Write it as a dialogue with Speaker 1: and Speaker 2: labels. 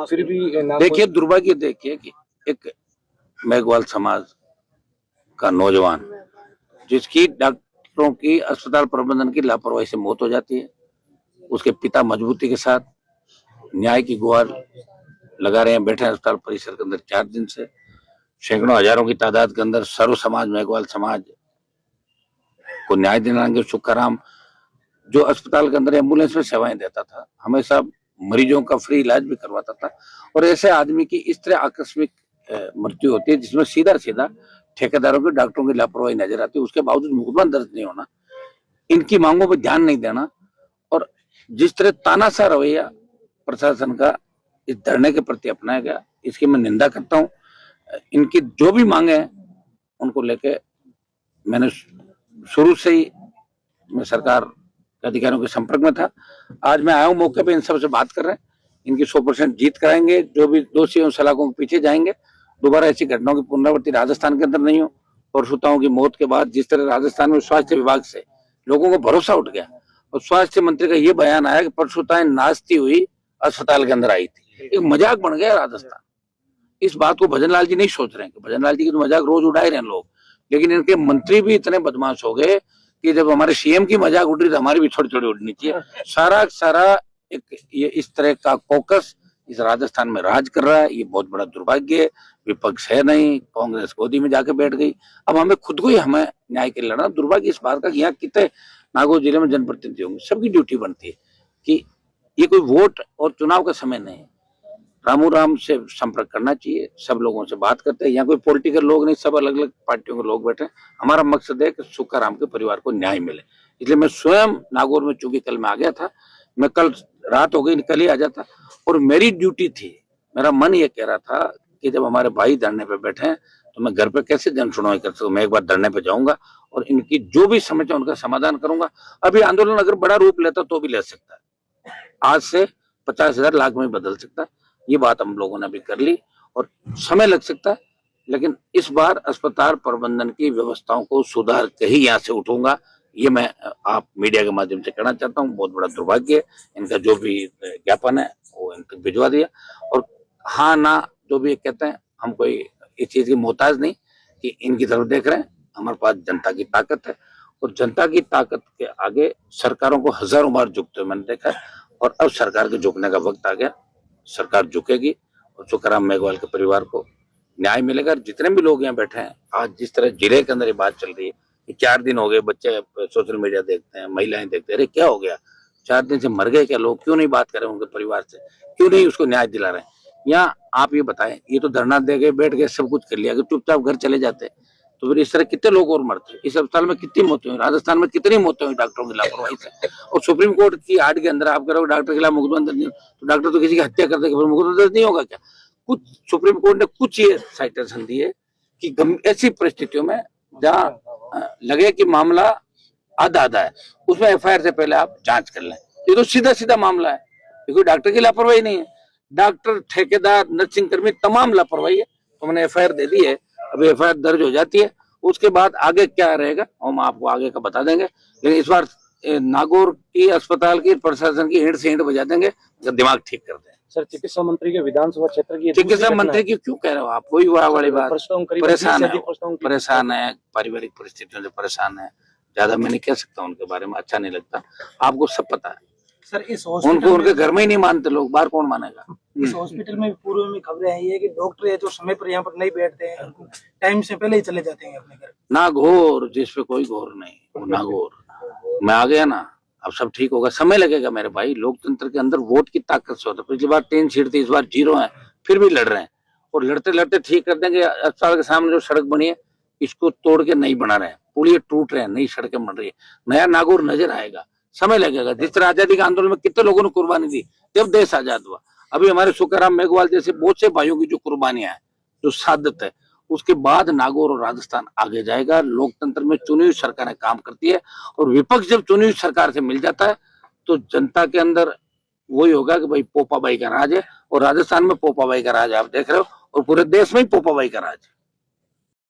Speaker 1: फिर भी
Speaker 2: देखिए दुर्भाग्य देखिए कि एक मेघवाल समाज का नौजवान जिसकी डॉक्टरों की अस्पताल प्रबंधन की लापरवाही से मौत हो जाती है, उसके पिता मजबूती के साथ न्याय की गुहार लगा रहे हैं, बैठे हैं अस्पताल परिसर के अंदर 4 दिन से। सैकड़ों हजारों की तादाद के अंदर सर्व समाज मेघवाल समाज को न्याय दिलाएंगे। सुखाराम जो अस्पताल के अंदर एम्बुलेंस में सेवाएं देता था, हमेशा मरीजों का फ्री इलाज भी करवाता था, और ऐसे आदमी की इस तरह आकस्मिक मृत्यु होती है जिसमें सीधा सीधा ठेकेदारों की डॉक्टरों की लापरवाही नजर आती है। उसके बावजूद मुकदमा दर्ज नहीं होना, इनकी मांगों पर ध्यान नहीं देना, और जिस तरह तानाशाह रवैया प्रशासन का इस धरने के प्रति अपनाया गया, इसकी मैं निंदा करता हूँ। इनकी जो भी मांगे हैं उनको लेके मैंने शुरू से ही मैं सरकार के अधिकारियों के संपर्क में था। आज मैं आया हूँ मौके पे, इन सब से बात कर रहे हैं, इनकी 100% जीत कराएंगे। जो भी दोषी उन सलाखों के पीछे जाएंगे। दोबारा ऐसी घटनाओं की पुनरावृत्ति राजस्थान के अंदर नहीं हो। परशुताओं की मौत के बाद जिस तरह राजस्थान में स्वास्थ्य विभाग से लोगों को भरोसा उठ गया, और स्वास्थ्य मंत्री का ये बयान आया कि परशुताएं नाचती हुई अस्पताल के अंदर आई थी, एक मजाक बन गया राजस्थान। इस बात को भजनलाल जी नहीं सोच रहे हैं कि भजनलाल जी की तो मजाक रोज उड़ाए रहे हैं लोग, लेकिन इनके मंत्री भी इतने बदमाश हो गए कि जब हमारे सीएम की मजाक उड़ रही तो हमारी भी थोड़ी थोड़ी उड़नी चाहिए। सारा एक ये इस तरह का कॉकस इस राजस्थान में राज कर रहा है। ये बहुत बड़ा दुर्भाग्य है। विपक्ष है नहीं, कांग्रेस गोदी में जाके बैठ गई। अब हमें खुद को ही हमें न्याय के लिए लड़ना। दुर्भाग्य इस बात का कि यहाँ कितने नागौर जिले में जनप्रतिनिधि होंगे, सबकी ड्यूटी बनती है कि ये कोई वोट और चुनाव का समय नहीं है। रामू राम से संपर्क करना चाहिए, सब लोगों से बात करते हैं। यहाँ कोई पॉलिटिकल लोग नहीं, सब अलग अलग पार्टियों के लोग बैठे हैं। हमारा मकसद है कि सुखाराम के परिवार को न्याय मिले। इसलिए मैं स्वयं नागौर में, चूंकि कल मैं आ गया था, मैं कल रात हो गई, कल ही आ जाता, और मेरी ड्यूटी थी, मेरा मन ये कह रहा था कि जब हमारे भाई धरने पे बैठे हैं तो मैं घर पे कैसे जन सुनवाई कर सकूं। मैं एक बार धरने पे जाऊंगा और इनकी जो भी समस्या उनका समाधान करूंगा। अभी आंदोलन अगर बड़ा रूप लेता तो भी ले सकता है, आज से 50,000 लाख में बदल सकता है। ये बात हम लोगों ने अभी कर ली, और समय लग सकता है, लेकिन इस बार अस्पताल प्रबंधन की व्यवस्थाओं को सुधार के ही यहाँ से उठूंगा। ये मैं आप मीडिया के माध्यम से कहना चाहता हूँ। बहुत बड़ा दुर्भाग्य है, इनका जो भी ज्ञापन है वो इन तक भिजवा दिया। और हाँ ना जो भी कहते हैं, हम कोई इस चीज की मोहताज नहीं कि इनकी तरफ देख रहे हैं। हमारे पास जनता की ताकत है, और जनता की ताकत के आगे सरकारों को हजारों बार झुकते हुए मैंने देखा है, और अब सरकार के झुकने का वक्त आ गया। सरकार झुकेगी और सुखाराम मेघवाल के परिवार को न्याय मिलेगा। जितने भी लोग यहाँ बैठे हैं, आज जिस तरह जिले के अंदर ये बात चल रही है कि 4 दिन हो गए, बच्चे सोशल मीडिया देखते हैं, महिलाएं देखते हैं, अरे क्या हो गया, 4 दिन से मर गए क्या लोग, क्यों नहीं बात कर रहे उनके परिवार से, क्यों नहीं उसको न्याय दिला रहे हैं। यहाँ आप ये बताएं, ये तो धरना दे गए, बैठ गए, सब कुछ कर लिया, अगर चुपचाप घर चले जाते तो फिर इस तरह कितने लोग और मरते। इस अस्पताल में कितनी मौतें हुई, राजस्थान में कितनी मौतें हुई डॉक्टरों की लापरवाही से। और सुप्रीम कोर्ट की आड़ के अंदर आप कह रहे हो डॉक्टर के खिलाफ मुकदमा दर्ज नहीं, तो डॉक्टर तो किसी की हत्या कर देगा, मुकदमा दर्ज नहीं होगा क्या। कुछ सुप्रीम कोर्ट ने कुछ ये साइटेशन दी है कि ऐसी परिस्थितियों में जहाँ लगे कि मामला आधा आधा है, उसमें एफआईआर से पहले आप जांच कर लें। ये तो सीधा सीधा मामला है, ये कोई डॉक्टर की लापरवाही नहीं है। डॉक्टर, ठेकेदार, नर्सिंग कर्मी तमाम लापरवाही है। तो मैंने एफआईआर दे दी है, अभी एफआईआर दर्ज हो जाती है, उसके बाद आगे क्या रहेगा हम आपको आगे का बता देंगे। लेकिन इस बार नागौर की अस्पताल की प्रशासन की ईंट से ईंट बजा देंगे, दिमाग ठीक कर दें।
Speaker 1: सर, चिकित्सा मंत्री के विधानसभा क्षेत्र की
Speaker 2: चिकित्सा मंत्री की क्यों कह रहे हो आप, वही बड़ी बात, परेशान है, पारिवारिक परिस्थितियों से परेशान है। ज्यादा मैं नहीं कह सकता उनके बारे में, अच्छा नहीं लगता, आपको सब पता है।
Speaker 1: सर, इस
Speaker 2: उनको उनके घर में ही नहीं मानते लोग, बाहर कौन मानेगा।
Speaker 3: इस हॉस्पिटल में पूर्व में खबरें आई है कि डॉक्टर है जो समय पर यहाँ पर नहीं बैठते हैं, टाइम से पहले ही चले जाते हैं अपने घर।
Speaker 2: नागौर, जिसपे कोई गौर नहीं, वो नागौर। मैं आ गया ना, अब सब ठीक होगा, समय लगेगा मेरे भाई। लोकतंत्र के अंदर वोट की ताकत से होता है। पिछली बार 3 सीट थी, इस बार 0 है, फिर भी लड़ रहे हैं, और लड़ते लड़ते ठीक कर देंगे। अस्पताल के सामने जो सड़क बनी है, इसको तोड़ के नहीं बना रहे हैं, पुलिया टूट रहे हैं, नई सड़कें बन रही है, नया नागौर नजर आएगा, समय लगेगा। जिस तरह आजादी के आंदोलन में कितने लोगों ने कुर्बानी दी जब देश आजाद हुआ, अभी हमारे सुखाराम मेघवाल जैसे बहुत से भाइयों की जो कुर्बानियां है, जो शहादत है, उसके बाद नागौर और राजस्थान आगे जाएगा। लोकतंत्र में चुनी हुई सरकारें काम करती है, और विपक्ष जब चुनी हुई सरकार से मिल जाता है तो जनता के अंदर वही होगा कि भाई पोपाबाई का राज है। और राजस्थान में पोपाबाई का राज आप देख रहे हो, और पूरे देश में ही पोपाबाई का राज है।